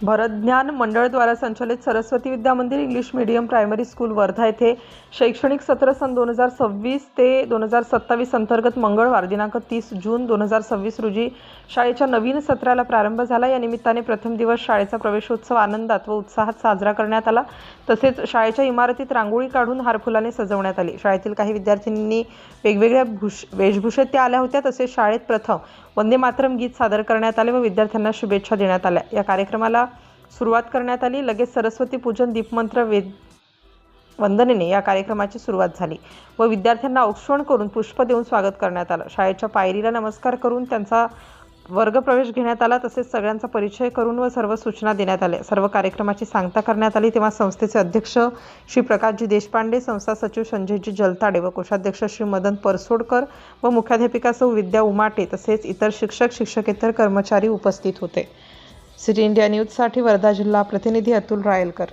भरतज्ञान मंडळ द्वारा संचालित सरस्वती विद्या मंदिर English medium primary school Wardha येथे शैक्षणिक सत्र सन 2026 ते 2027 अंतर्गत मंगळवार दिनांक 30 जून 2026 रोजी शाळेच्या नवीन सत्राला प्रारंभ झाला। या निमित्ताने प्रथम दिवस शाळेचा प्रवेशोत्सव आनंदात व उत्साहात साजरा करण्यात आला। तसेच शाळेच्या इमारतीत रांगोळी काढून हारफुलाने सजवण्यात आली। शाळेतील काही विद्यार्थ्यांनी वेगवेगळ्या वेशभूषेत त्या आल्या होत्या। तसेच शाळेत प्रथम वंदे मातरम गीत सादर करण्यात आले व विद्यार्थ्यांना शुभेच्छा देण्यात आल्या। या कार्यक्रमाला सुरुवात करण्यात आली। लगेच सरस्वती पूजन दीपमंत्र वंदनेने या कार्यक्रमाची सुरुवात झाली व विद्यार्थ्यांना औक्षण करून पुष्प देऊन स्वागत करण्यात आलं। शाळेच्या पायरीला नमस्कार करून त्यांचा वर्ग प्रवेश घेण्यात आला। तसेच सगळ्यांचा परिचय करून व सर्व सूचना देण्यात आल्या। सर्व कार्यक्रमाची सांगता करण्यात आली तेव्हा संस्थेचे अध्यक्ष श्री प्रकाशजी देशपांडे, संस्था सचिव संजयजी जलताडे व कोषाध्यक्ष श्री मदन परसोडकर व मुख्याध्यापिका सौ विद्या उमाटे तसेच इतर शिक्षक शिक्षकेतर कर्मचारी उपस्थित होते। सिटी इंडिया न्यूजसाठी वर्धा जिल्हा प्रतिनिधी अतुल रायलकर।